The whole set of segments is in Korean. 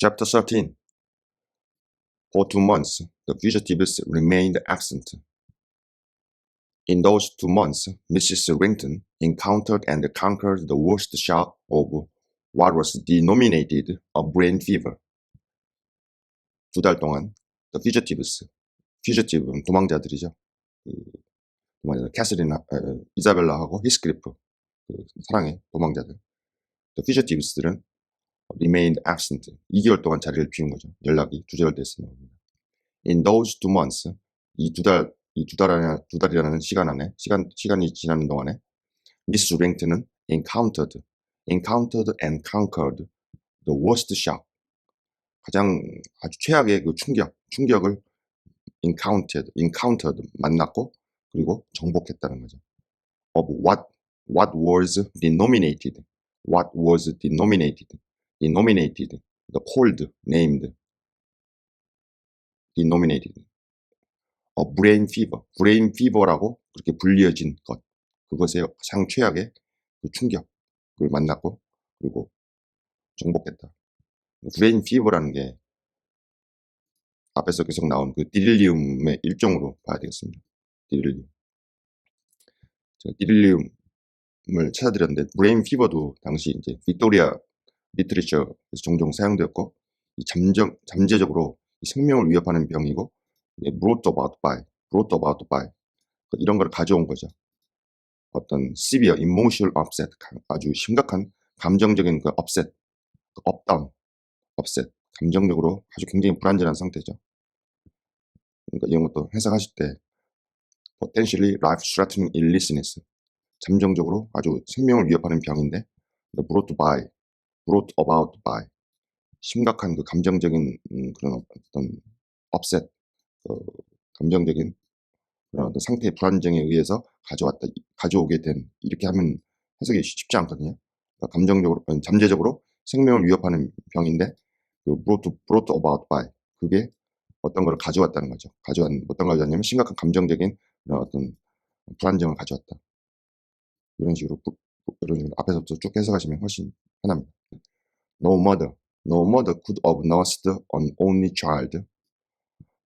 Chapter 13. For 2 months, the fugitives remained absent. In those 2 months, Mrs. Rington encountered and conquered the worst shock of what was denominated a brain fever. 2달 동안 the fugitive는 도망자들이죠. 캐서린, 이자벨라하고 히스크리프, 사랑의 도망자들. The fugitives들은 remained absent. 2개월 동안 자리를 비운 거죠. 연락이 두절됐습니다. In those 2 months, 이 두 달이라는 시간 안에, 시간이 지나는 동안에, Miss Rington은 encountered and conquered the worst shock. 가장 아주 최악의 그 충격을 encountered, 만났고, 그리고 정복했다는 거죠. Of what was denominated, the cold named, denominated, brain fever라고 그렇게 불리어진 것, 그것의 가장 최악의 그 충격을 만났고, 그리고 정복했다. brain fever라는 게 앞에서 계속 나온 그 디릴리움의 일종으로 봐야 되겠습니다. 디릴리움. 제가 디릴리움을 찾아드렸는데, brain fever도 당시 이제 빅토리아 리트리처에서 종종 사용되었고, 이 잠재적으로 생명을 위협하는 병이고, brought about by 이런 걸 가져온 거죠. 어떤 severe emotional upset, 아주 심각한 감정적인 그 upset, upset, 감정적으로 아주 굉장히 불안전한 상태죠. 그러니까 이런 것도 해석하실 때 potentially life-threatening illness, 잠정적으로 아주 생명을 위협하는 병인데, brought about by, 심각한 그 감정적인 그런 어떤 upset, 감정적인 그런 어떤 상태의 불안정에 의해서 가져오게 된, 이렇게 하면 해석이 쉽지 않거든요. 그러니까 감정적으로, 잠재적으로 생명을 위협하는 병인데, 그 brought about by, 그게 어떤 걸 가져왔다는 거죠. 어떤 걸 가져왔냐면 심각한 감정적인 어떤 불안정을 가져왔다. 이런 식으로 앞에서부터 쭉 해석하시면 훨씬 편합니다. No mother could have nursed an only child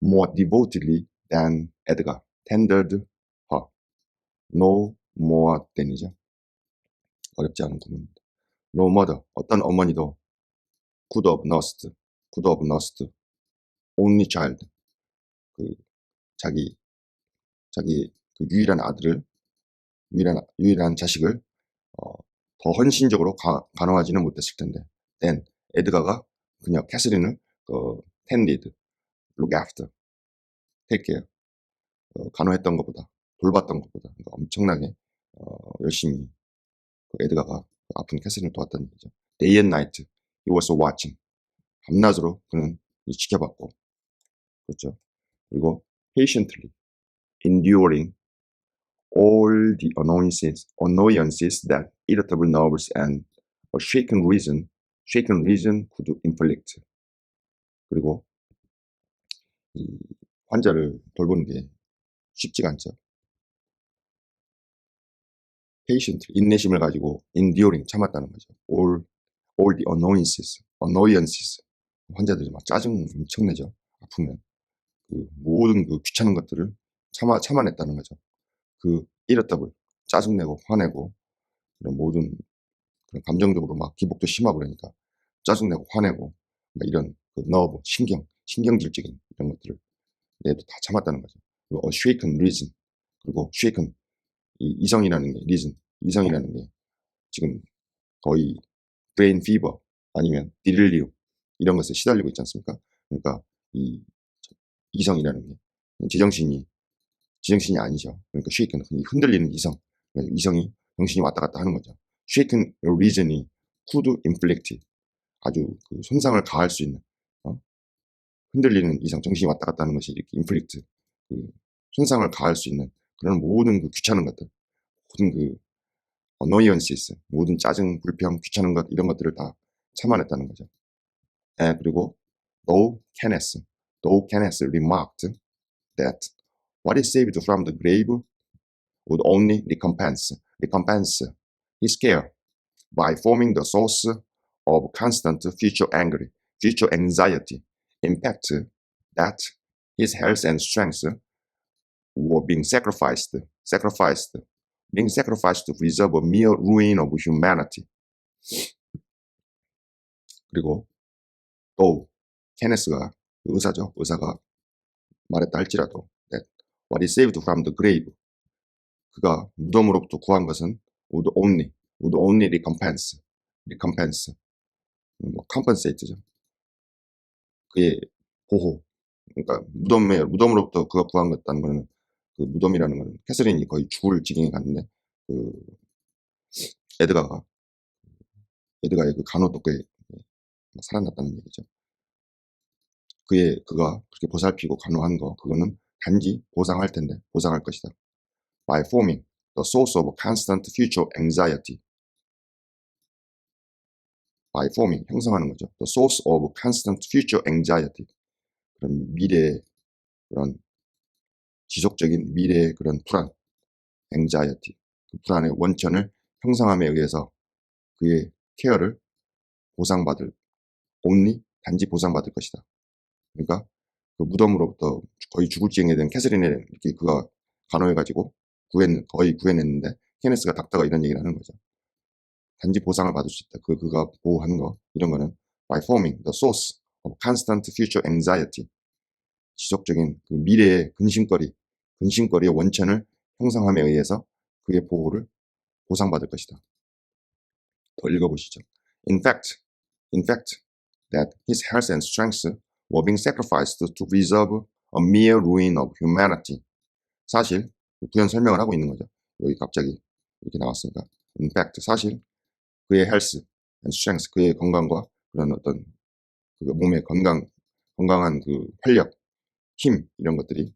more devotedly than Edgar tendered her. No more than이죠. 어렵지 않은 구문입니다. No mother, 어떤 어머니도 could have nursed only child, 그 자기 그 유일한 아들을, 유일한 자식을 더 헌신적으로 간호하지는 못했을 텐데, then 에드가가 그녀 캐서린을 tended, look after, take care, 간호했던 것보다, 돌봤던 것보다, 그러니까 엄청나게 열심히 에드가가 아픈 캐서린을 도왔다는 거죠. Day and night he was watching, 밤낮으로 그는 지켜봤고, 그렇죠. 그리고 patiently enduring all the annoyances that irritable nerves and a shaken reason could inflict. 그리고 이 환자를 돌보는 게 쉽지가 않죠. patient, 인내심을 가지고 enduring, 참았다는 거죠. all the annoyances, 환자들이 막 짜증 엄청 내죠. 아프면 그 모든 그 귀찮은 것들을 참아냈다는 거죠. 그 irritable, 짜증내고 화내고 그런 모든 그런 감정적으로 막 기복도 심하고 그러니까 짜증내고 화내고 막 이런 그 너브, 신경질적인 이런 것들을 얘도 다 참았다는 거죠. 그리고 shaken reason, 그리고 shaken, 이 이성이라는 게 이성이라는 게 지금 거의 brain fever 아니면 delirium 이런 것에 시달리고 있지 않습니까? 그러니까 이 이성이라는 게 제정신이 아니죠. 그러니까 shaken, 흔들리는 이성이 정신이 왔다 갔다 하는 거죠. shaken reason이 could inflict, 아주 그 손상을 가할 수 있는, 흔들리는 이성, 정신이 왔다 갔다 하는 것이 이렇게 inflict, 그 손상을 가할 수 있는 그런 모든 그 귀찮은 것들, 모든 그 annoyances, 모든 짜증, 불평, 귀찮은 것 이런 것들을 다 참아냈다는 거죠. 그리고 though Kenneth remarked that what is saved from the grave would only recompense his care by forming the source of constant future future anxiety. In fact, that his health and strength were being sacrificed to preserve a mere ruin of humanity. 그리고 또 케네스가 의사가 말했다 할지라도 that what is saved from the grave, 그가 무덤으로부터 구한 것은 would only recompense, compensate죠. 그의 보호. 그러니까 무덤으로부터 그가 구한 것다는 거는, 그 무덤이라는 거는 캐서린이 거의 죽을 지경에 갔는데 그 에드가의 그 간호 덕에 살아났다는 얘기죠. 그가 그렇게 보살피고 간호한 거, 그거는 단지 보상할 것이다. By forming the source of constant future anxiety. By forming, 형성하는 거죠. The source of constant future anxiety. 그런 미래의 그런 지속적인 미래의 그런 불안, anxiety. 그 불안의 원천을 형성함에 의해서 그의 케어를 단지 보상받을 것이다. 그러니까 그 무덤으로부터 거의 죽을 지경에 된 캐서린을 이렇게 그가 간호해가지고 거의 구해냈는데, 케네스가 닥터가 이런 얘기를 하는 거죠. 단지 보상을 받을 수 있다. 그가 보호한 거, 이런 거는 by forming the source of constant future anxiety. 지속적인 그 미래의 근심거리의 원천을 형성함에 의해서 그의 보호를 보상받을 것이다. 더 읽어보시죠. In fact, that his health and strength were being sacrificed to preserve a mere ruin of humanity. 사실, 부연 설명을 하고 있는 거죠. 여기 갑자기 이렇게 나왔으니까. In fact, 사실 그의 health and strength, 그의 건강과 그런 어떤 그 몸의 건강한 그 활력, 힘, 이런 것들이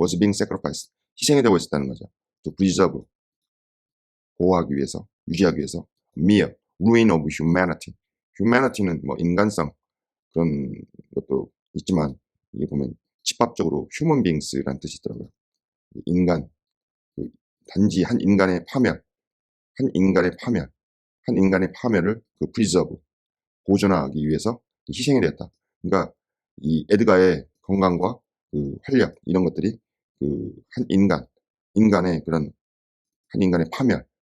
was being sacrificed, 희생이 되고 있었다는 거죠. To preserve, 보호하기 위해서, 유지하기 위해서, mere ruin of humanity. humanity는 뭐 인간성 그런 것도 있지만, 이게 보면 집합적으로 human beings라는 뜻이 있더라고요. 인간, 단지 한 인간의 파멸을 그 preserve, 보존하기 위해서 희생이 되었다. 그러니까 이 에드가의 건강과 그 활력, 이런 것들이 그 인간의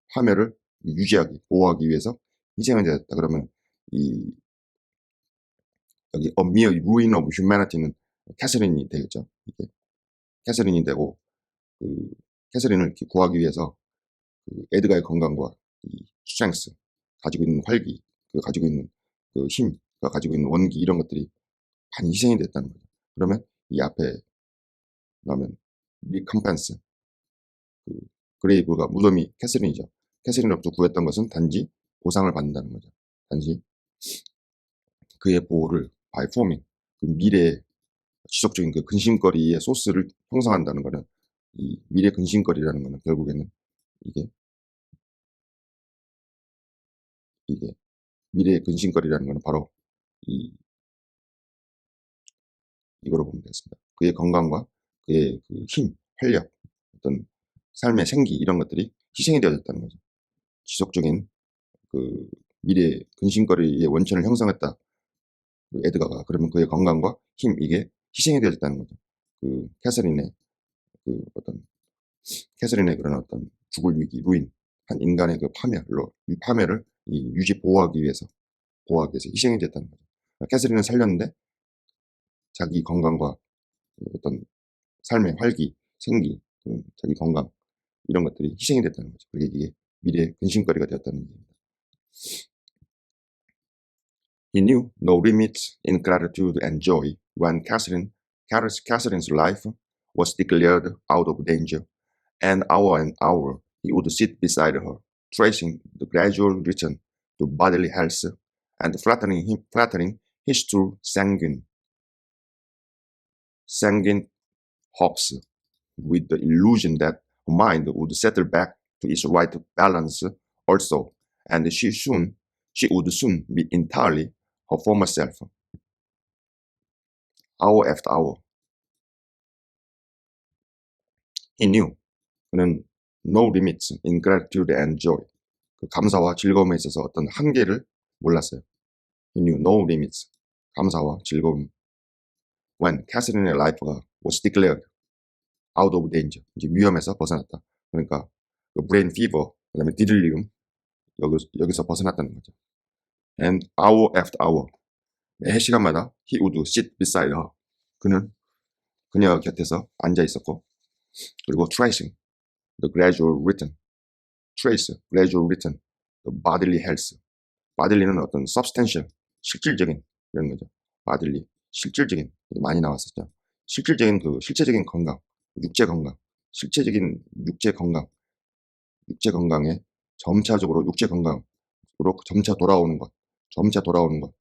파멸을 보호하기 위해서 희생이 되었다. 그러면 여기 A mere ruin of humanity는 캐서린이 되겠죠. 이게 캐서린이 되고, 그 캐서린을 이렇게 구하기 위해서 그 에드가의 건강과 이 스트렝스, 가지고 있는 활기, 가지고 있는 그 힘, 가지고 있는 원기, 이런 것들이 많이 희생이 됐다는 거죠. 그러면 이 앞에 나오면 리컴펜스, 그레이브가 무덤이 캐서린이죠. 캐서린으로부터 구했던 것은 단지 보상을 받는다는 거죠. 단지 그의 보호를 by forming, 그 미래의 지속적인 그 근심거리의 소스를 형성한다는 거는, 이 미래 근심거리라는 거는 결국에는 이게 미래의 근심거리라는 거는 바로 이거로 보면 되겠습니다. 그의 건강과 그의 그 힘, 활력, 어떤 삶의 생기, 이런 것들이 희생이 되어졌다는 거죠. 지속적인 그 미래의 근심거리의 원천을 형성했다, 그 에드가가. 그러면 그의 건강과 힘, 이게 희생이 되어졌다는 거죠. 그 캐서린의 그런 어떤 죽을 위기, 루인, 한 인간의 그 파멸을 보호하기 위해서 희생이 됐다는 거죠. 캐서린은 살렸는데 자기 건강과 어떤 삶의 활기, 생기, 자기 건강, 이런 것들이 희생이 됐다는 거죠. 그게 이게 미래의 근심거리가 되었다는 얘기입니다. He knew no limits in gratitude and joy when Catherine's life was declared out of danger, and hour he would sit beside her, tracing the gradual return to bodily health and flattering his true sanguine hopes with the illusion that her mind would settle back to its right balance also, and she would soon be entirely her former self. Hour after hour. He knew. 그는 no limits in gratitude and joy. 그 감사와 즐거움에 있어서 어떤 한계를 몰랐어요. He knew no limits. 감사와 즐거움. When Catherine의 life가 was declared out of danger. 이제 위험에서 벗어났다. 그러니까 그 brain fever, 그다음에 delirium 여기서 벗어났다는 거죠. And hour after hour, 매 시간마다 he would sit beside her. 그는 그녀 곁에서 앉아 있었고, 그리고 tracing the gradual return, trace gradual return, the bodily health. bodyly는 어떤 substantial, 실질적인 이런 거죠. bodily, 실질적인 많이 나왔었죠. 실질적인 그 실체적인 건강, 육체 건강, 실체적인 육체 건강, 육체 건강에 점차적으로 육체 건강으로 점차 돌아오는 것, 점차 돌아오는 것.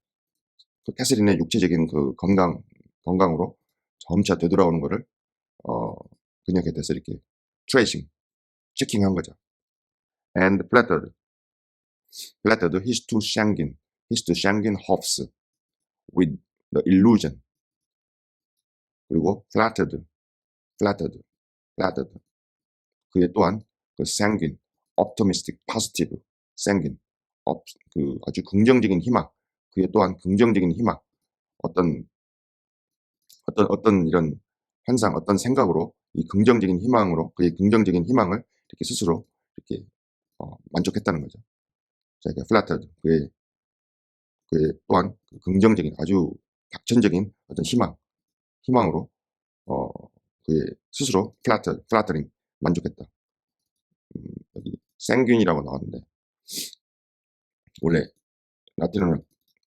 그 캐서린의 육체적인 그 건강으로 점차 되돌아오는 것을 그녀 곁에서 이렇게 트레이싱, 체킹한 거죠. And flattered his two sanguine hopes with the illusion. 그리고 flattered 그의 또한 그 sanguine, optimistic, positive, sanguine, 그 아주 긍정적인 희망, 그의 또한 긍정적인 희망, 어떤 이런 환상, 어떤 생각으로 이 긍정적인 희망으로 그의 긍정적인 희망을 이렇게 스스로 이렇게 만족했다는 거죠. 자, 그러니까 flattered 그의 또한 그 긍정적인 아주 낙천적인 어떤 희망으로 그의 스스로 flattering 만족했다. 여기 sanguine이라고 나왔는데 원래 라틴어는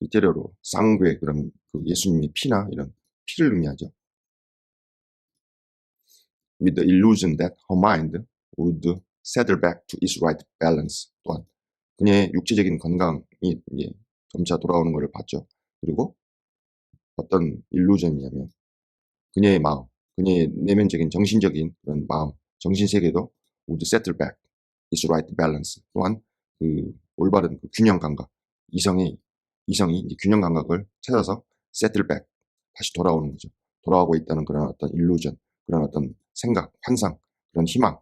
이태리어로 쌍괴 그런 그 예수님의 피나 이런 피를 의미하죠. With the illusion that her mind would settle back to its right balance. 또한 그녀의 육체적인 건강이 이제 점차 돌아오는 것을 봤죠. 그리고 어떤 illusion이냐면 그녀의 마음, 그녀의 내면적인 정신적인 그런 마음, 정신 세계도 would settle back its right balance. 또한 그 올바른 그 균형 감각, 이성이 이제 균형 감각을 찾아서 settle back 다시 돌아오는 거죠. 돌아오고 있다는 그런 어떤 illusion, 그런 어떤 생각, 환상, 그런 희망,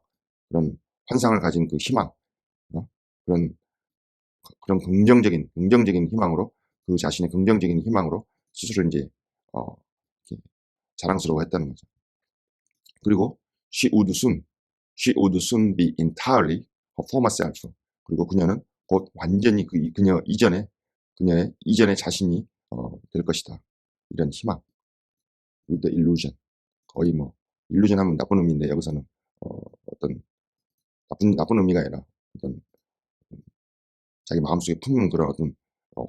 그런 환상을 가진 그 희망, 그런 긍정적인 희망으로 그 자신의 긍정적인 희망으로 스스로 이제 이렇게 자랑스러워했다는 거죠. 그리고 she would soon be entirely her former self. 그리고 그녀는 곧 완전히 그녀의 이전의 자신이 될 것이다. 이런 희망. with the illusion. 거의 뭐 illusion 하면 나쁜 의미인데 여기서는 어떤 나쁜 의미가 아니라 어떤 자기 마음속에 품는 그런 어떤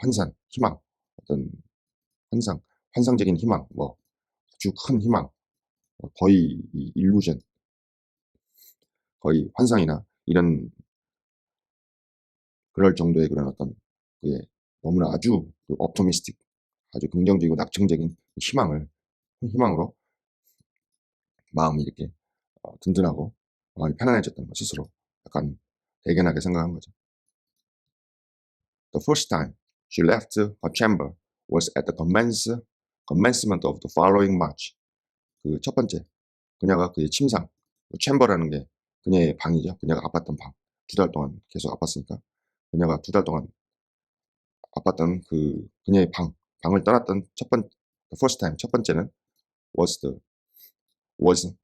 환상, 희망, 어떤 환상적인 희망, 뭐 아주 큰 희망, 거의 이 illusion, 거의 환상이나 이런 그럴 정도의 그런 어떤 그의 너무나 아주 그 optimistic, 아주 긍정적이고 낙천적인 희망으로 마음이 이렇게 든든하고 마음이 편안해졌던 것 스스로 약간 대견하게 생각한 거죠. The first time she left her chamber was at the commencement of the following March. 그 첫 번째 그녀가 그의 침상, 챔버라는 게 그녀의 방이죠. 그녀가 아팠던 방. 2달 동안 계속 아팠으니까 그녀가 2달 동안 아팠던 그 그녀의 방을 떠났던 the first time 첫 번째는 was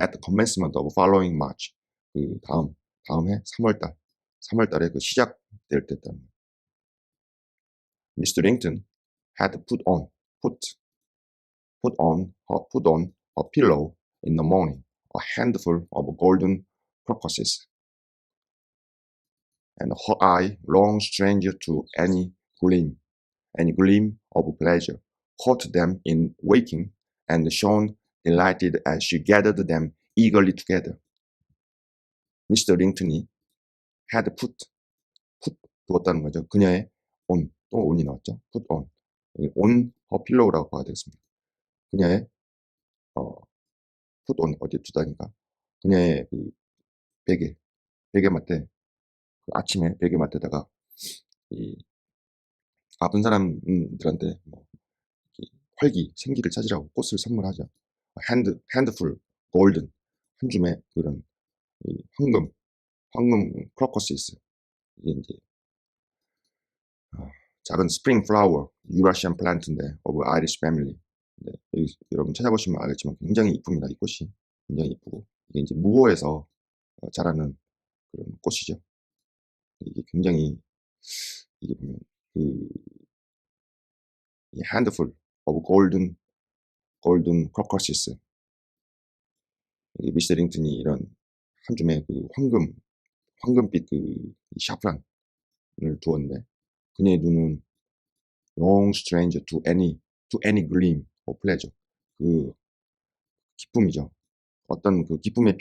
at the commencement of following March. 그 다음 해 3월달에 그 시작될 때였다. Mr. Linton had put on a pillow in the morning, a handful of golden crocuses, and her eye, long stranger to any gleam of pleasure, caught them in waking, and shone delighted as she gathered them eagerly together. Mr. 링튼이 had put 두었다는 거죠. 그녀의 또 on이 나왔죠. put on her pillow라고 봐야 되겠습니다. 그녀의 put on 어디 두다니까 그녀의 그 베개맡에 그 아침에 베개맡에다가 이 아픈 사람들한테 뭐 생기를 찾으라고 꽃을 선물하죠. handful golden 한 줌의 그런 황금 크로커시스 이게 이제 작은 스프링 플라워, 유라시안 플란트인데 of Irish family. 네, 여기 여러분 찾아보시면 알겠지만 굉장히 이쁩니다. 이 꽃이 굉장히 이쁘고 이게 이제 무호에서 자라는 그런 꽃이죠. 이게 굉장히 이게 보면 그 handful of golden crocuses. 미스터 링턴이 이런 한 줌의 그 황금빛 그 샤프란을 두었는데 그녀의 눈은 long stranger to any gleam of pleasure. 그 기쁨이죠. 어떤 그 기쁨의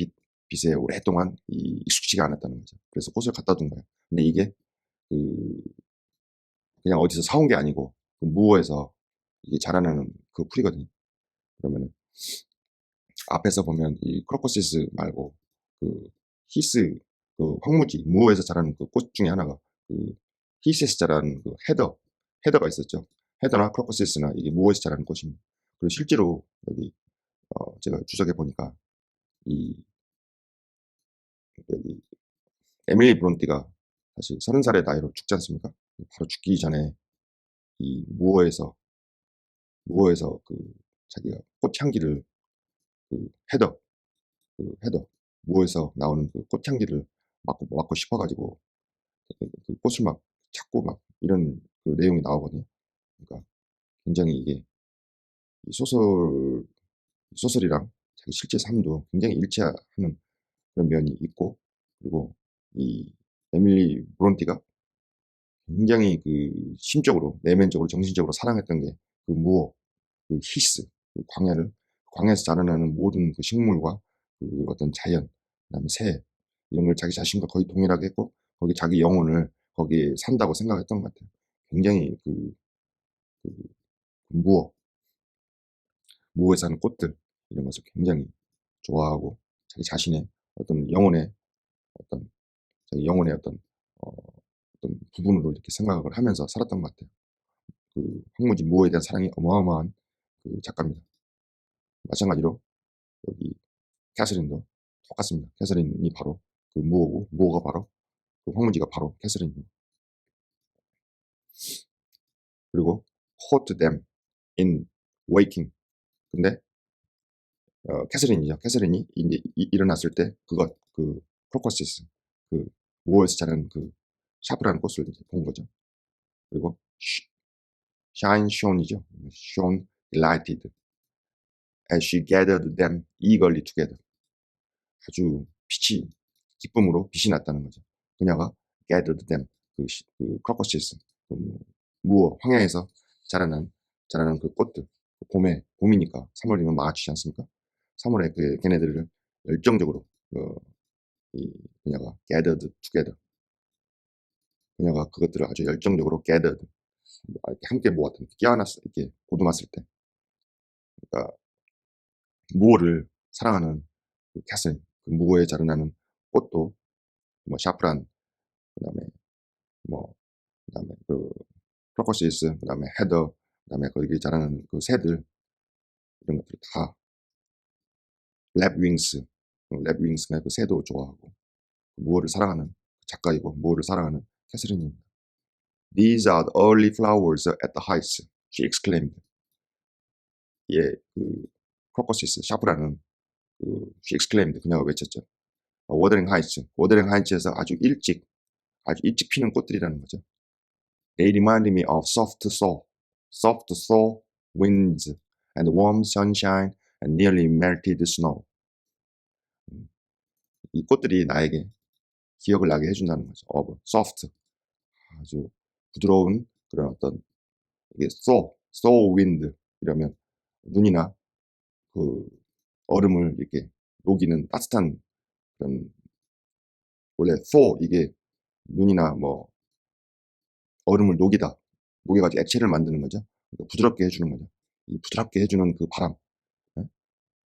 빛에 오랫동안 익숙치가 않았다는 거죠. 그래서 꽃을 갖다 둔 거예요. 근데 이게 그 그냥 어디서 사온 게 아니고 그 무어에서 이게 자라나는 그 풀이거든요. 그러면은 앞에서 보면 이 크로커시스 말고 그 히스 그 황무지 무어에서 자라는 그 꽃 중에 하나가 그 히스에서 자라는 그 헤더가 있었죠. 헤더나 크로커시스나 이게 무어에서 자라는 꽃입니다. 그리고 실제로 여기 제가 주석해 보니까 이 여기 에밀리 브론티가 사실 30살의 나이로 죽지 않습니까? 바로 죽기 전에 이 무어에서 그 자기가 꽃향기를 그 헤더 무어에서 나오는 그 꽃향기를 맡고 싶어가지고 그 꽃을 막 찾고 막 이런 그 내용이 나오거든요. 그러니까 굉장히 이게 이 소설이랑 자기 실제 삶도 굉장히 일치하는 그런 면이 있고 그리고 이 에밀리 브론티가 굉장히 그 심적으로 내면적으로 정신적으로 사랑했던 게 그 무어 그 히스 그 광야에서 자라나는 모든 그 식물과 그 어떤 자연 그다음에 새 이런 걸 자기 자신과 거의 동일하게 했고 거기 자기 영혼을 거기에 산다고 생각했던 것 같아요. 굉장히 그 무어 무어에 사는 꽃들 이런 것을 굉장히 좋아하고 자기 자신의 어떤 어떤 자기 영혼의 어, 어떤 부분으로 이렇게 생각을 하면서 살았던 것 같아요. 그 황무지 무어에 대한 사랑이 어마어마한 그 작가입니다. 마찬가지로 여기 캐서린도 똑같습니다. 캐서린이 바로 그 무어고 무어가 바로 그 황무지가 바로 캐서린입니다. 그리고 caught them in waking. 근데 캐서린이죠. 캐서린이 이제 일어났을 때 그것 그 크로커시스 그 무어에서 자라는 그 샤프라는 꽃을 이제 본 거죠. 그리고 shine shone이죠. shone delighted as she gathered them eagerly together. 아주 기쁨으로 빛이 났다는 거죠. 그녀가 gathered them 그 크로커시스 그 무어 황야에서 자라는 그 꽃들 봄이니까 3월이면 마치지 않습니까? 3월에 걔네들을 열정적으로 그녀가 gathered together 그녀가 그것들을 아주 열정적으로 gathered 이렇게 함께 모았던 끼워놨어 이렇게 고두mas을 때 그러니까 무어를 사랑하는 그 캐슬 그 무어에 자라나는 꽃도 뭐 샤프란 그다음에 뭐 그다음에 그 크로커시스 그다음에 헤더 그다음에 거기 자라는 그 새들 이런 것들 다 랩 윙스가 그 새도 좋아하고 무어를 사랑하는 작가이고 무어를 사랑하는 캐서린입니다. These are the early flowers at the heights, she exclaimed. 예, 그 크로커시스 샤프라는 she exclaimed 그녀가 외쳤죠. 워더링 하이츠에서 아주 일찍 피는 꽃들이라는 거죠. They reminded me of soft thaw winds and warm sunshine and nearly melted snow. 이 꽃들이 나에게 기억을 나게 해준다는 거죠. soft, 아주 부드러운 그런 어떤 이게 thaw wind 이러면 눈이나 그 얼음을 이렇게 녹이는 따뜻한 그런 원래 thaw 이게 눈이나 뭐 얼음을 녹여가지고 액체를 만드는 거죠. 그러니까 부드럽게 해주는 거죠. 이 부드럽게 해주는 그 바람, 예?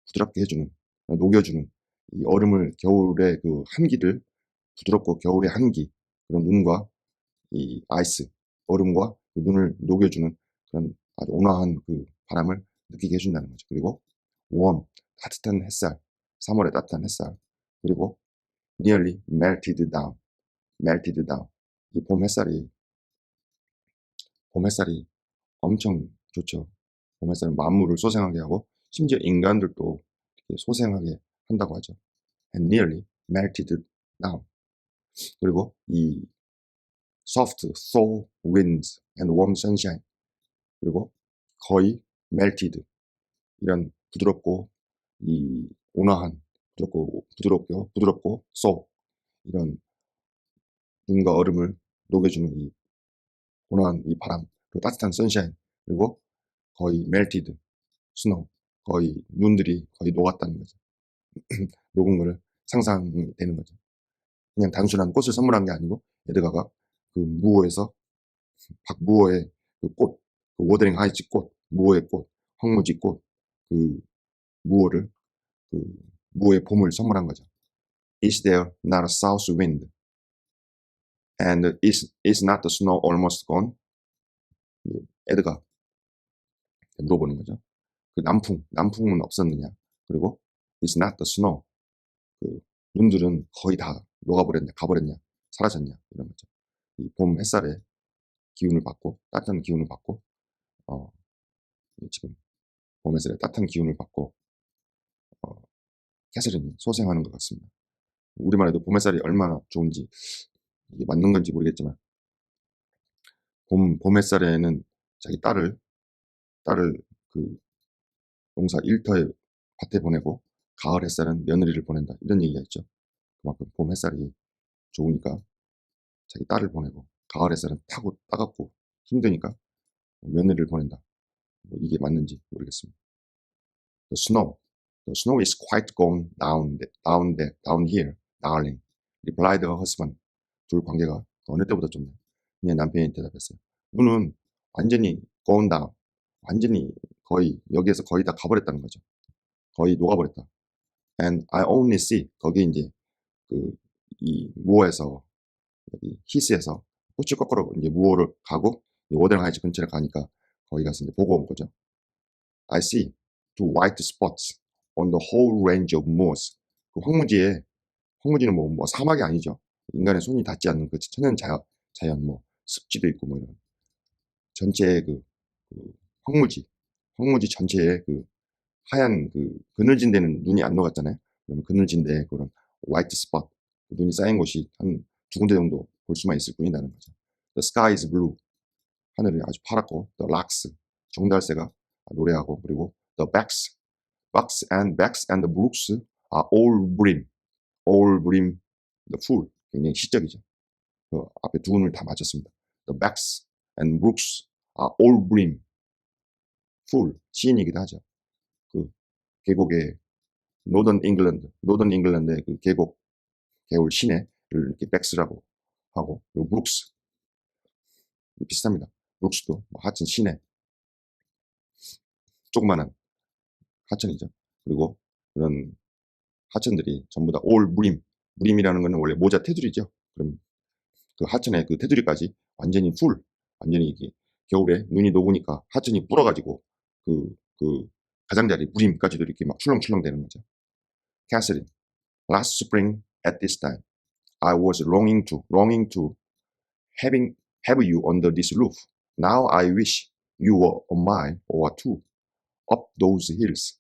부드럽게 해주는, 녹여주는 이 얼음을 겨울의 그 한기를 부드럽고 겨울의 한기 그런 눈과 이 아이스 얼음과 그 눈을 녹여주는 그런 아주 온화한 그 바람을 느끼게 해준다는 거죠. 그리고 따뜻한 햇살, 3월의 따뜻한 햇살, 그리고 melted down. 이 봄 햇살이 봄 햇살이 엄청 좋죠. 봄 햇살은 만물을 소생하게 하고 심지어 인간들도 이렇게 소생하게 한다고 하죠. And nearly melted down. 그리고 이 soft, thaw winds and warm sunshine. 그리고 거의 melted. 이런 부드럽고 이 온화한 부드럽고 thaw. 이런 눈과 얼음을 녹여주는 이 온화한 이 바람, 그리고 따뜻한 선샤인, 그리고 거의 melted snow, 거의 눈들이 거의 녹았다는 거죠. 녹은 거를 상상이 되는 거죠. 그냥 단순한 꽃을 선물한 게 아니고 에드가가 그 무호에서 박무호의 그 꽃, 그 워더링 하이츠 꽃, 무호의 꽃, 황무지 꽃, 그 무호를 그 무호의 봄을 선물한 거죠. Is there not a south wind? And is not the snow almost gone? 에드가 물어보는 거죠. 그 남풍은 없었느냐? 그리고 is not the snow. 그 눈들은 거의 다 녹아버렸냐, 가버렸냐, 사라졌냐 이런 거죠. 이 봄 햇살에 기운을 받고 따뜻한 기운을 받고 지금 봄 햇살에 따뜻한 기운을 받고 캐서린이 소생하는 것 같습니다. 우리말에도 봄 햇살이 얼마나 좋은지 이게 맞는 건지 모르겠지만 봄 햇살에는 자기 딸을 그 농사 일터에 밭에 보내고 가을 햇살은 며느리를 보낸다 이런 얘기가 있죠. 그만큼 봄 햇살이 좋으니까 자기 딸을 보내고 가을 햇살은 타고 따갑고 힘드니까 며느리를 보낸다. 뭐 이게 맞는지 모르겠습니다. The snow is quite gone down here, darling. replied her husband. 둘 관계가 어느 때보다 좋네. 그냥 남편이 대답했어요. 눈은 완전히 gone down, 완전히 거의 여기에서 거의 다 가버렸다는 거죠. 거의 녹아버렸다. And I only see, 거기 이제 그 이 무어에서 여기 히스에서 꼬치 거꾸로 이제 무어를 가고 워드랑 하이츠 근처를 가니까 거기 가서 이제 보고 온 거죠. I see two white spots on the whole range of moors. 그 황무지는 뭐 사막이 아니죠. 인간의 손이 닿지 않는 그 천연 자연 뭐 습지도 있고 뭐 이런 전체의 그 황무지 전체에 그 하얀 그 그늘진 데는 눈이 안 녹았잖아요. 그러면 그늘진 데 그런 화이트 스팟 눈이 쌓인 곳이 한 두 군데 정도 볼 수만 있을 뿐이라는 거죠. The sky is blue. 하늘이 아주 파랗고 the larks 정달새가 노래하고 그리고 the backs and the brooks are all brim the full 굉장히 시적이죠. 그 앞에 두 운을 다 맞췄습니다. The backs and brooks are all brim full 시인이기도 하죠. 그 계곡의 노던 잉글랜드의 그 계곡 개울 시내를 이렇게 백스라고 하고 그리고 브룩스 비슷합니다. 브룩스도 하천 시내 조그마한 하천이죠. 그리고 그런 하천들이 전부 다 올 무림이라는 것은 원래 모자 테두리죠. 그럼 그 하천의 그 테두리까지 완전히 완전히 이게 겨울에 눈이 녹으니까 하천이 불어가지고 그 가장자리 무림까지도 이렇게 막 출렁출렁 되는 거죠. Catherine, last spring at this time, I was longing to have you under this roof. Now I wish you were a mile or two up those hills.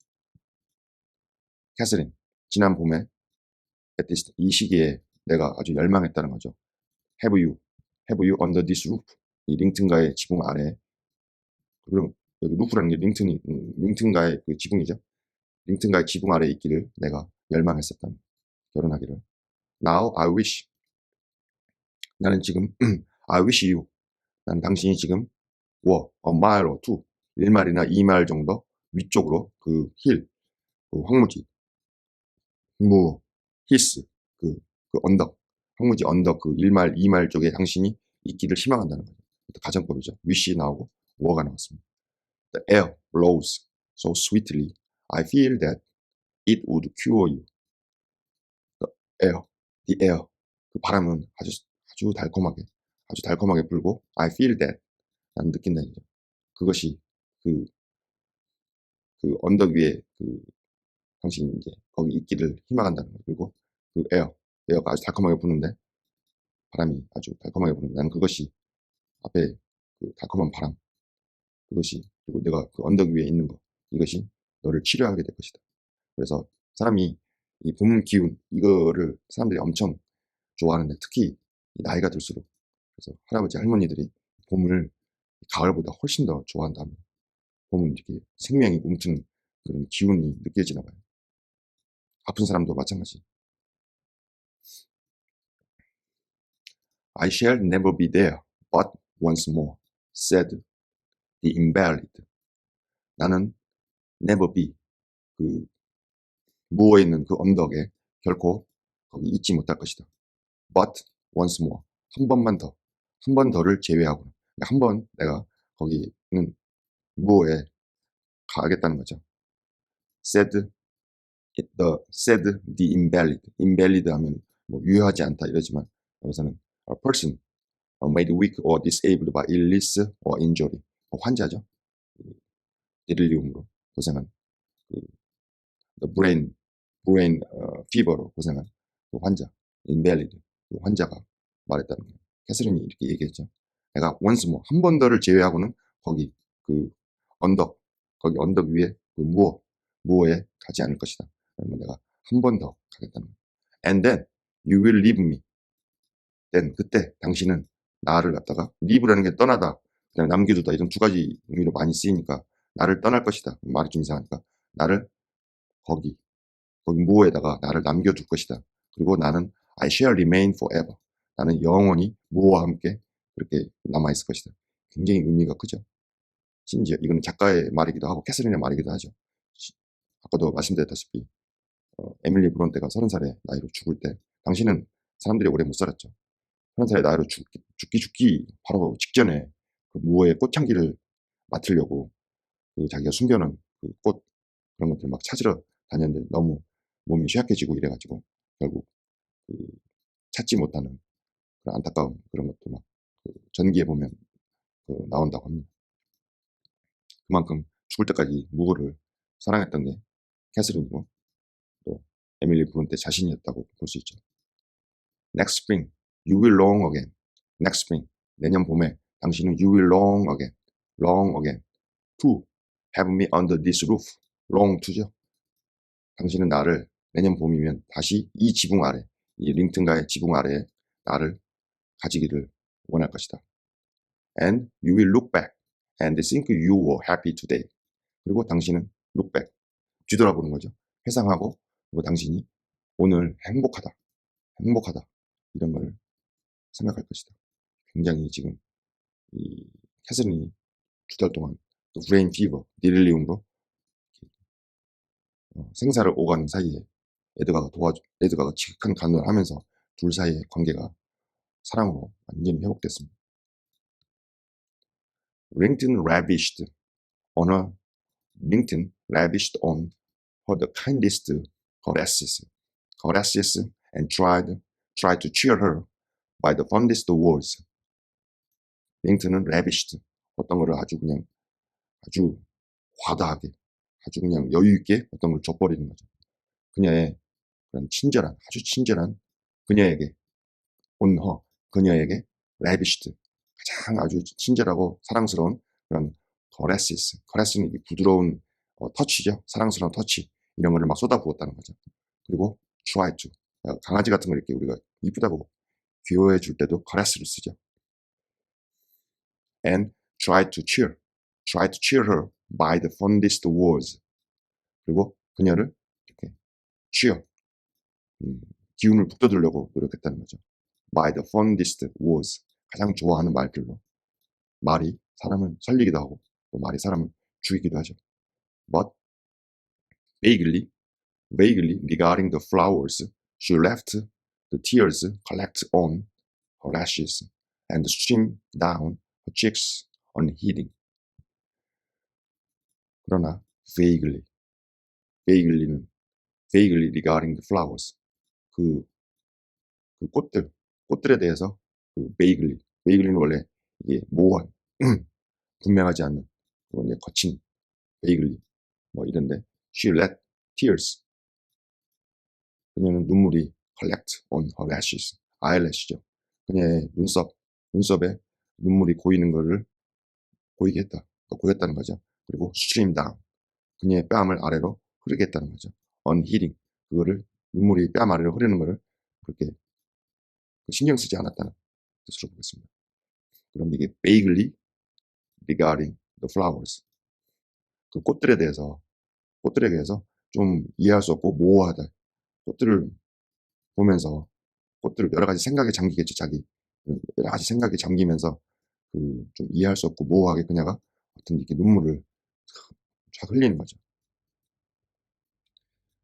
캐서린, 지난 봄에 at this, 이 시기에 내가 아주 열망했다는 거죠. Have you under this roof. 이 링튼가의 지붕 아래. 그럼 여기 루프라는 게 링튼가의 그 지붕이죠. 링튼가의 지붕 아래 있기를 내가 열망했었다. 결혼하기를. Now I wish. 나는 지금 I wish you. 난 당신이 지금 were a mile or two. 1마일이나 2마일 정도 위쪽으로 그 힐, 그 황무지, 히스, 그 언덕, 황무지 언덕 그 1마일, 2마일 쪽에 당신이 있기를 희망한다는 거죠. 가정법이죠. wish 나오고 were가 나왔습니다. The air blows so sweetly. I feel that it would cure you. The air. 그 바람은 아주 달콤하게 불고 I feel that. 나는 느낀다 이죠. 그것이 그 언덕 위에 당신이 이제 거기 있기를 희망한다는 거예요. 그리고 그 에어가 아주 달콤하게 부는데 바람이 아주 달콤하게 부는데 나는 그것이 앞에 그 달콤한 바람, 그것이, 그리고 내가 그 언덕 위에 있는 것, 이것이 너를 치료하게 될 것이다. 그래서 사람이 이 봄 기운, 이거를 사람들이 엄청 좋아하는데, 특히 나이가 들수록, 그래서 할아버지 할머니들이 봄을 가을보다 훨씬 더 좋아한다면, 봄은 이렇게 생명이 움트는 그런 기운이 느껴지나 봐요. 아픈 사람도 마찬가지. I shall never be there, but once more, said the invalid. 나는 never be, 그 누워 있는 그 언덕에 결코 거기 있지 못할 것이다. But once more, 한 번만 더, 한 번 더를 제외하고, 한 번 내가 거기는 무어에 가겠다는 거죠. said the invalid. invalid 하면 뭐 유효하지 않다 이러지만, 여기서는 a person made weak or disabled by illness or injury. 환자죠. 데릴리움으로 고생한, 그 the brain fever로 고생한 그 환자, invalid, 그 환자가 말했다는 거예요. 캐서린이 이렇게 얘기했죠. 내가 once more, 한 번 더를 제외하고는 거기 그 언덕, 거기 언덕 위에 그 무어에 가지 않을 것이다. 그러면 내가 한 번 더 가겠다는 거예요. And then you will leave me. then, 그때 당신은 나를 갖다가 leave라는 게 떠나다, 그다음에 남겨두다, 이런 두 가지 의미로 많이 쓰이니까 나를 떠날 것이다. 말이 좀 이상하니까 나를 거기 무어에다가 나를 남겨둘 것이다. 그리고 나는 I shall remain forever. 나는 영원히 무어와 함께 그렇게 남아있을 것이다. 굉장히 의미가 크죠. 심지어 이거는 작가의 말이기도 하고 캐서린의 말이기도 하죠. 아까도 말씀드렸다시피 에밀리 브론테가 30살의 나이로 죽을 때, 당신은 사람들이 오래 못 살았죠. 30살의 나이로 죽기 바로 직전에 그 무어의 꽃향기를 맡으려고 그 자기가 숨겨놓은 그 꽃, 그런 것들 막 찾으러 다녔는데 너무 몸이 쇠약해지고 이래가지고 결국 그 찾지 못하는 그런 안타까운 그런 것도 막그 전기에 보면 그 나온다고 합니다. 그만큼 죽을 때까지 무어를 사랑했던 게 캐서린이고 또 에밀리 브론테 자신이었다고 볼 수 있죠. Next spring, you will long again. Next spring, 내년 봄에 당신은 you will long again to have me under this roof. long to죠. 당신은 나를 내년 봄이면 다시 이 지붕 아래, 이 링튼가의 지붕 아래에 나를 가지기를 원할 것이다. And you will look back and think you were happy today. 그리고 당신은 look back, 뒤돌아보는 거죠. 회상하고, 그리고 당신이 오늘 행복하다 이런 걸 생각할 것이다. 굉장히 지금 이 캐서린이 2달 동안 브레인 피버, 딜리움으로 생사를 오가는 사이에 에드가가 지극한 간호를 하면서 둘 사이의 관계가 사랑으로 완전히 회복됐습니다. Rington lavished on her the kindest caresses and tried to cheer her by the fondest words. 링튼은 lavished, 어떤 거를 아주 과다하게, 아주 그냥 여유 있게 어떤 걸 줘버리는 거죠. 그녀의 그런 아주 친절한 그녀에게 그녀에게 lavished, 가장 아주 친절하고 사랑스러운 그런 caresses, 는 부드러운 터치죠. 사랑스러운 터치, 이런 거를 막 쏟아부었다는 거죠. 그리고 try to, 강아지 같은 걸 이렇게 우리가 이쁘다고 귀여워해 줄 때도 caress를 쓰죠. And try to cheer her by the fondest words. 그리고 그녀를 이렇게 기운을 북돋으려고 노력했다는 거죠. By the fondest words, 가장 좋아하는 말들로. 말이 사람을 살리기도 하고 또 말이 사람을 죽이기도 하죠. But vaguely regarding the flowers, she left the tears collect on her lashes and stream down her cheeks unheeding. 그러나 vaguely regarding the flowers, 그 꽃들에 대해서 vaguely는 원래 이게 모호한 분명하지 않는 그런 거친 vaguely 뭐 이런데, she let tears, 그녀는 눈물이 collect on her lashes, eyelash죠. 그녀의 눈썹에 눈물이 고이는 것을 고이게 했다. 고였다는 거죠. 그리고 stream down. 그녀의 뺨을 아래로 흐르게 했다는 거죠. unheeding. 그거를 눈물이 뺨 아래로 흐르는 거를 그렇게 신경 쓰지 않았다는 뜻으로 보겠습니다. 그럼 이게 vaguely regarding the flowers. 그 꽃들에 대해서 좀 이해할 수 없고 모호하다. 꽃들을 보면서 꽃들을 여러 가지 생각에 잠기겠죠. 자기 여러 가지 생각에 잠기면서 그 좀 이해할 수 없고 모호하게 그녀가 어떤 이렇게 눈물을 쫙 흘리는 거죠.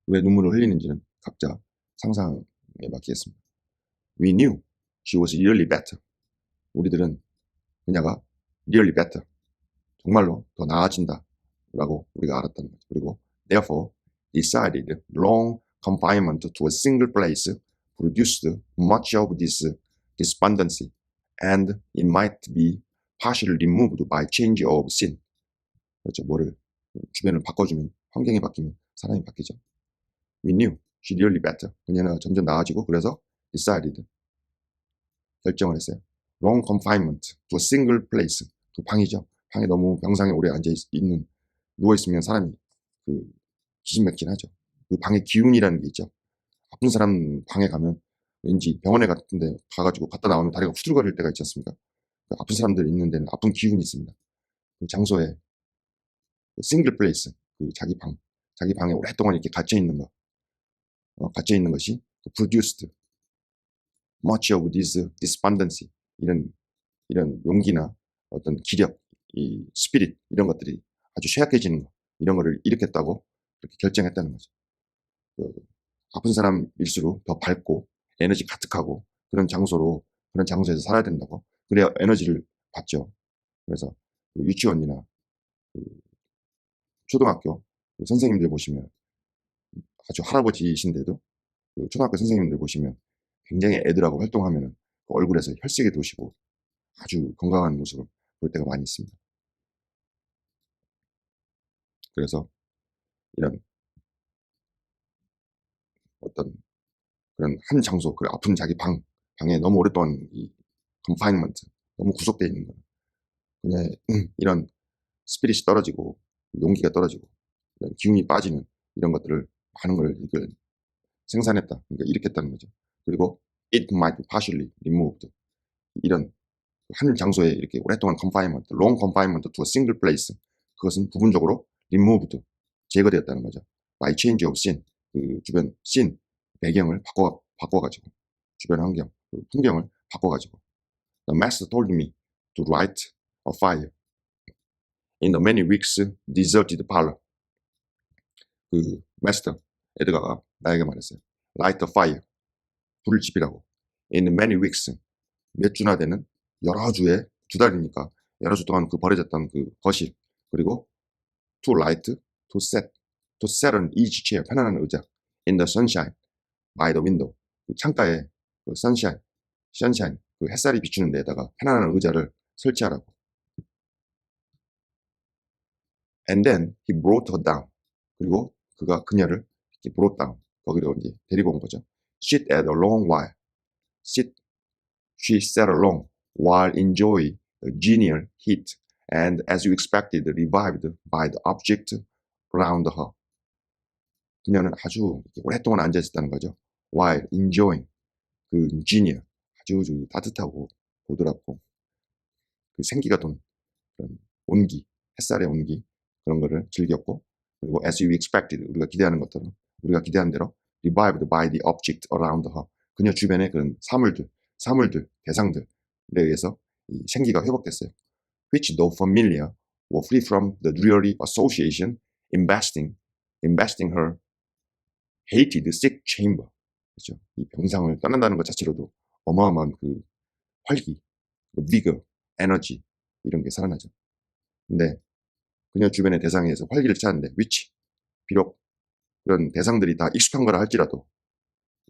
왜 눈물을 흘리는지는 각자 상상에 맡기겠습니다. We knew she was really better. 우리들은 그녀가 really better. 정말로 더 나아진다. 라고 우리가 알았다는 거죠. 그리고 therefore decided long confinement to a single place produced much of this despondency and it might be partially removed by change of scene. 그렇죠. 뭐를 주변을 바꿔주면 환경이 바뀌면 사람이 바뀌죠. We knew she really better. 그녀는 점점 나아지고 그래서 decided 결정을 했어요. long confinement to a single place. 그 방이죠. 방에 너무 병상에 오래 앉아 있는 누워있으면 사람이 그 기진맥진하죠. 그 방의 기운이라는 게 있죠. 아픈 사람 방에 가면 왠지 병원에 같은데 가가지고 갔다 나오면 다리가 후들거릴 때가 있지 않습니까? 그 아픈 사람들 있는 데는 아픈 기운이 있습니다. 그 장소에 그 싱글 플레이스, 그 자기 방에 오랫동안 이렇게 갇혀있는 거, 갇혀있는 것이 produced much of this despondency, 이런 용기나 어떤 기력, 이 스피릿 이런 것들이 아주 쇠약해지는 거, 이런 거를 일으켰다고 그렇게 결정했다는 거죠. 그 아픈 사람일수록 더 밝고 에너지 가득하고 그런 장소에서 살아야 된다고. 그래야 에너지를 받죠. 그래서 그 유치원이나 그 초등학교 그 선생님들 보시면 아주 할아버지이신데도 그 초등학교 선생님들 보시면 굉장히 애들하고 활동하면 그 얼굴에서 혈색이 도시고 아주 건강한 모습을 볼 때가 많이 있습니다. 그래서 이런 어떤 그런 한 장소, 그 아픈 자기 방에 너무 오랫동안 이 confinement, 너무 구속되어 있는 거예요. 그냥 이런 스피릿이 떨어지고 용기가 떨어지고 이런 기운이 빠지는 이런 것들을 많은 걸 이걸 생산했다. 그러니까 일으켰다는 거죠. 그리고 it might be partially removed. 이런 한 장소에 이렇게 오랫동안 confinement, long confinement to a single place. 그것은 부분적으로 removed, 제거되었다는 거죠. by change of scene. 그 주변 scene, 배경을 바꿔가지고 주변 환경, 그 풍경을 바꿔가지고 The master told me to light a fire in the many weeks deserted parlor. 그 마스터 에드가가 나에게 말했어요. Light a fire. 불을 지피라고. In many weeks. 몇 주나 되는 여러 주에 2달이니까 여러 주 동안 그 버려졌던 그 거실. 그리고 to light, to set an easy chair. 편안한 의자. In the sunshine. by the window. 그 창가에 그 sunshine. 그 햇살이 비추는 데에다가 편안한 의자를 설치하라고. And then he brought her down. 그리고 그가 그녀를 이렇게 brought down. 거기로 이제 데리고 온 거죠. Sit at a long while. She sat along while enjoying the genial heat and as you expected revived by the object around her. 그녀는 아주 오랫동안 앉아 있었다는 거죠. While enjoying 그 genial 아주 따뜻하고 보드랍고 그 생기가 도는 그런 온기, 햇살의 온기 그런 거를 즐겼고 그리고 as you expected 우리가 기대하는 것처럼 우리가 기대한 대로 revived by the object around her. 그녀 주변의 그런 사물들, 대상들에 의해서 이 생기가 회복됐어요. Which though familiar were free from the dreary association investing her hated sick chamber. 그렇죠. 이 병상을 떠난다는 것 자체로도 어마어마한 그 활기, 그 vigor, 에너지 이런 게 살아나죠. 근데 그녀 주변의 대상에 의해서 활기를 찾는데 which 비록 그런 대상들이 다 익숙한 거라 할지라도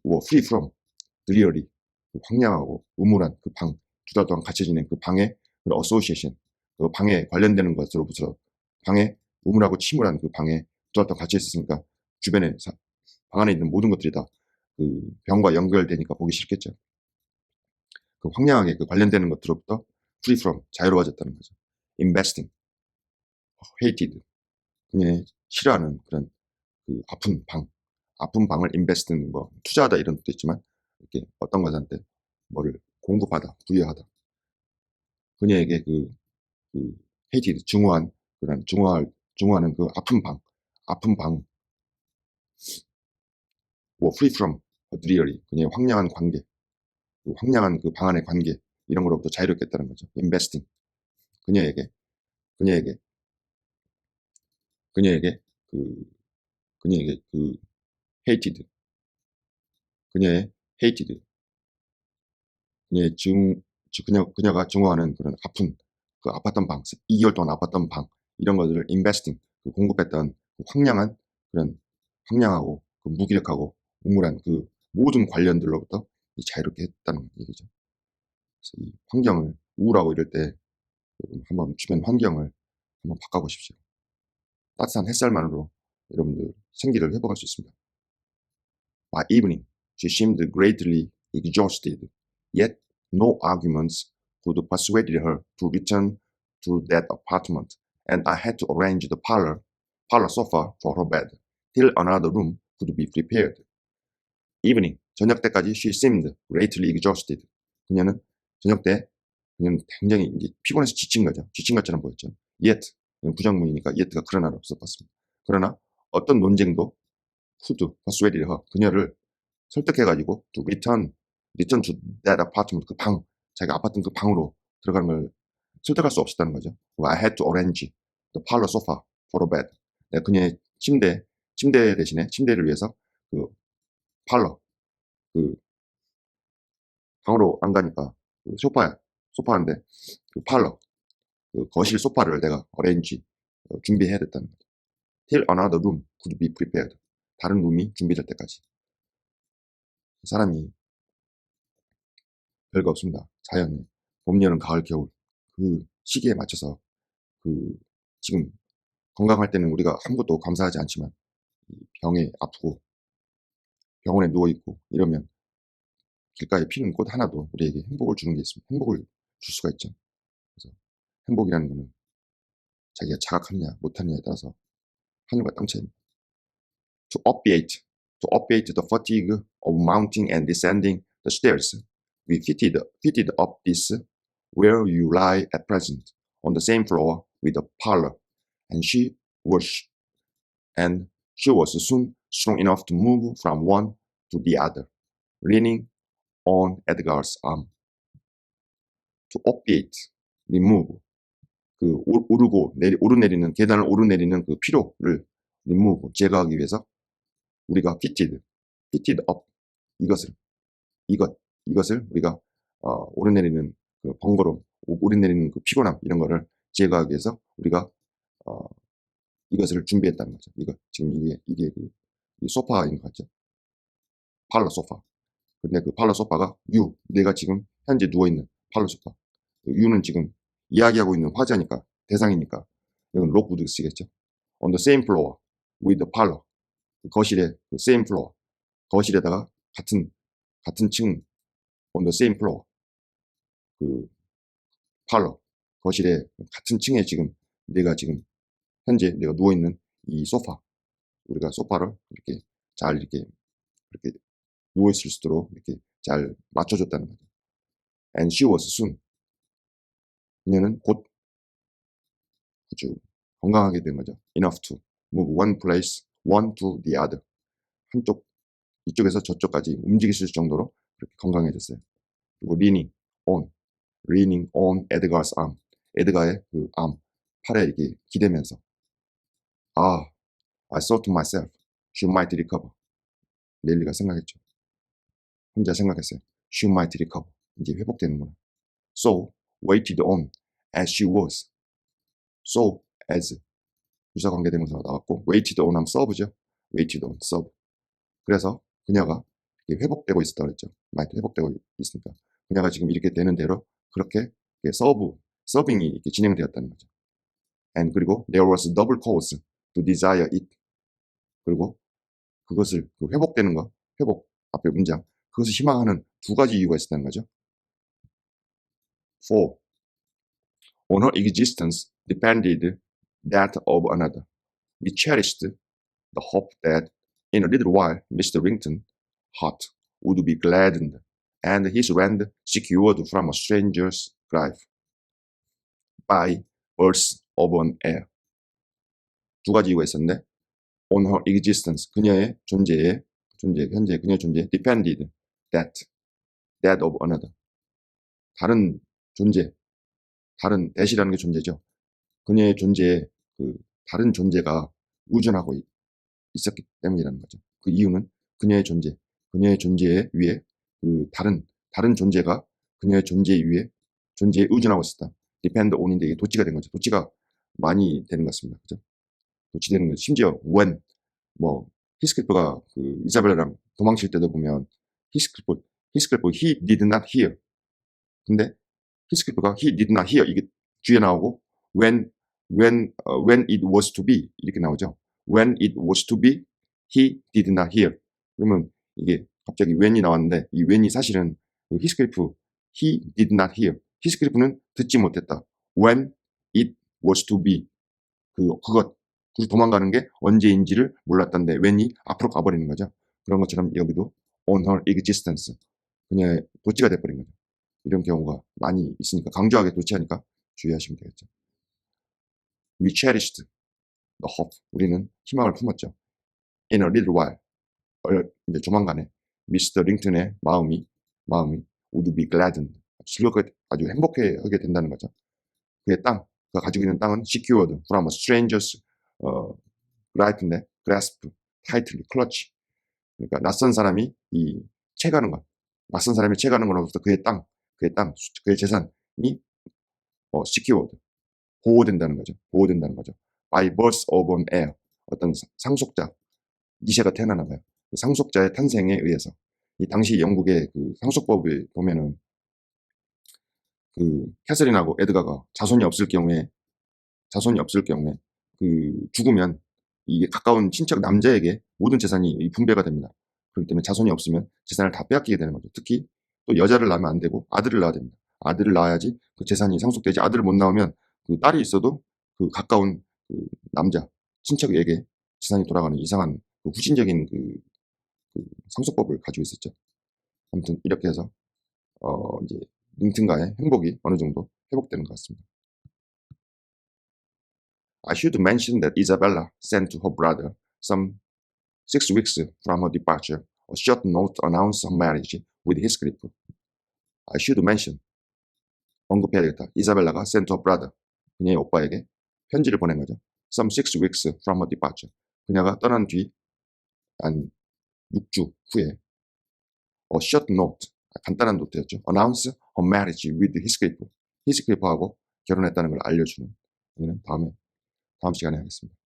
were free from dreary 그 황량하고 우물한 그 방, 2달 동안 갇혀 지낸 그 방의 그 association, 그 방에 관련되는 것으로부터 방에 우물하고 침울한 그 방에 2달 동안 갇혀 있었으니까 주변에 방 안에 있는 모든 것들이 다 그 병과 연결되니까 보기 싫겠죠. 그 황량하게 그 관련되는 것들로부터 free from 자유로워졌다는 거죠. investing hated. 그녀의 싫어하는 그런 그 아픈 방을 invest는 뭐 투자하다 이런 뜻도 있지만 이렇게 어떤 것한테 뭐를 공급하다, 부여하다. 그녀에게 그 hated 증오한 그런 증오하는 그 아픈 방, 뭐 free from dreary 그녀의 황량한 관계, 그 황량한 그 방 안의 관계 이런 거로부터 자유롭겠다는 거죠. investing 그녀에게 그녀에게 그녀에게 그 그녀에게 그 hated 그녀의 hated 그녀의 그녀가 증오하는 그런 그 아팠던 방, 2개월 동안 아팠던 방 이런 것들을 investing 그 공급했던 그 그런 황량하고 그 무기력하고 우물한 그 모든 관련들로부터 자유롭게 했다는 얘기죠. 그래서 이 환경을 우울하고 이럴 때 한번 주변 환경을 한번 바꿔보십시오. 따뜻한 햇살만으로 여러분들 생기를 회복할 수 있습니다. By evening, she seemed greatly exhausted, yet no arguments could persuade her to return to that apartment, and I had to arrange the parlor sofa for her bed, till another room could be prepared. Evening, 저녁 때까지 she seemed greatly exhausted. 그녀는 저녁 때 그녀는 굉장히 이제 피곤해서 지친 거죠. 지친 것처럼 보였죠. Yet, 부정문이니까 yet가 그러나로 써봤습니다. 그러나 어떤 논쟁도 could persuade her, 그녀를 설득해가지고 to return to that apartment, 그 방, 자기가 아팠던 그 방으로 들어가는 걸 설득할 수 없었다는 거죠. I had to arrange the parlor sofa for a bed. 내가 그녀의 침대 대신에 침대를 위해서 그 parlor, 그 방으로 안 가니까 그 소파인데 그 parlor, 그 거실 소파를 내가 arrange 준비해야 됐다는 거죠. Till another room could be prepared. 다른 룸이 준비될 때까지. 사람이 별거 없습니다. 자연이 봄, 여름, 가을, 겨울 그 시기에 맞춰서 그 지금 건강할 때는 우리가 아무것도 감사하지 않지만 병에 아프고 병원에 누워 있고 이러면 길가에 피는 꽃 하나도 우리에게 행복을 주는 게 있습니다. 행복을 줄 수가 있죠. 그래서 행복이라는 거는 자기가 자각하느냐 못하느냐에 따라서 하늘과 땅 차이입니다. To obviate the fatigue of mounting and descending the stairs, we fitted up this where you lie at present, on the same floor with the parlor, and was she was soon strong enough to move from one to the other, leaning on Edgar's arm. To obviate, remove, 그 오르내리는 계단을 오르내리는 그 피로를 remove, 제거하기 위해서 우리가 fitted up 이것을 우리가 오르내리는 그 번거로움, 오르내리는 그 피곤함 이런 거를 제거하기 위해서 우리가 이것을 준비했다는 거죠. 지금 이게 이 소파인 것 같죠? 팔러 소파. 근데 그 팔러 소파가 내가 지금 현재 누워있는 팔러 소파. U는 지금 이야기하고 있는 화자니까, 대상이니까, 이건 록우드 쓰겠죠. On the same floor with the parlor. 그 거실에, 그 same floor. 거실에다가 같은 층, on the same floor. 그 parlor. 거실에 같은 층에 지금 현재 내가 누워있는 이 소파. 우리가 소파를 이렇게 잘 이렇게 누워있을 수 있도록 이렇게 잘 맞춰줬다는 거죠. And she was soon. 그녀는 곧 아주 건강하게 된 거죠. Enough to move one to the other. 이쪽에서 저쪽까지 움직일 수 있을 정도로 그렇게 건강해졌어요. 그리고 leaning on Edgar's arm. 에드가의 그 팔에 이렇게 기대면서 I thought to myself, she might recover. 넬리가 생각했죠. 혼자 생각했어요. She might recover. 이제 회복되는구나. So, waited on as she was. So, as 유사관계대명사가 나왔고 waited on 하면 serve죠. waited on, serve. 그래서 그녀가 회복되고 있었다 그랬죠. might 회복되고 있으니까 그녀가 지금 이렇게 되는 대로 그렇게 서빙이 이렇게 진행되었다는 거죠. And 그리고 there was double cause to desire it. 그리고 그것을 회복되는 거, 회복 앞에 문장, 그것을 희망하는 두 가지 이유가 있었다는 거죠. For on her existence depended that of another. We cherished the hope that in a little while Mr. Rington's heart would be gladdened and his land secured from a stranger's grasp by birds of an air. 두 가지 이유가 있었는데 on her existence, 그녀의 존재, 현재 그녀의 존재 depended that of another. 다른 존재, 다른 that이라는 게 존재죠. 그녀의 존재에 다른 존재가 의존하고 있었기 때문이라는 거죠. 그 이유는 그녀의 존재 위에 다른 존재가 그녀의 존재에 의존하고 있었다. depend on인데 이게 도치가 된 거죠. 도치가 많이 되는 것 같습니다. 그죠? 도치되는 거죠. 심지어 when 히스클리프가 이사벨라랑 도망칠 때도 보면 히스클리프 he did not hear. 근데 히스클리프가 he did not hear 이게 뒤에 나오고 when it was to be 이렇게 나오죠. When it was to be, he did not hear. 그러면 이게 갑자기 when이 나왔는데 이 when이 사실은 히스클리프 he did not hear. 히스클리프는 듣지 못했다. When it was to be 그것 도망가는 게 언제인지를 몰랐던데 when이 앞으로 가버리는 거죠. 그런 것처럼 여기도 on her existence 그녀의 도치가 돼버린 거죠. 이런 경우가 많이 있으니까 강조하게 도치하니까 주의하시면 되겠죠. We cherished the hope. 우리는 희망을 품었죠. In a little while. 이제 조만간에 미스터 링턴의 마음이 would be gladdened. 아주 행복해하게 된다는 거죠. 그의 땅, 그가 가지고 있는 땅은 secured from a stranger's grasp, tightly, clutch. 그러니까 낯선 사람이 채가는 것, 낯선 사람이 채가는 것으로부터 그의 그의 재산이 secured, 보호된다는 거죠. By birth of an heir, 어떤 상속자, 니체가 태어나나 봐요. 그 상속자의 탄생에 의해서. 이 당시 영국의 상속법을 보면은 캐서린하고 에드가가 자손이 없을 경우에 죽으면 이게 가까운 친척 남자에게 모든 재산이 분배가 됩니다. 그렇기 때문에 자손이 없으면 재산을 다 빼앗기게 되는 거죠. 특히 또 여자를 낳으면 안 되고 아들을 낳아야 됩니다. 아들을 낳아야지 그 재산이 상속되지. 아들을 못 낳으면 딸이 있어도 가까운 남자 친척에게 재산이 돌아가는 이상한 후진적인 상속법을 가지고 있었죠. 아무튼 이렇게 해서 이제 링튼과의 행복이 어느 정도 회복되는 것 같습니다. I should mention that Isabella sent to her brother some 6 weeks from her departure a short note to announce her marriage with Heathcliff. I should mention 언급해야 되겠다. 이사벨라가 sent to her brother 그녀의 오빠에게 편지를 보낸 거죠. Some 6 weeks from her departure. 그녀가 떠난 뒤 한 6주 후에 a short note 간단한 노트였죠. Announce her marriage with Heathcliff. 히스클리프하고 결혼했다는 걸 알려주는. 이거는 다음 시간에 하겠습니다.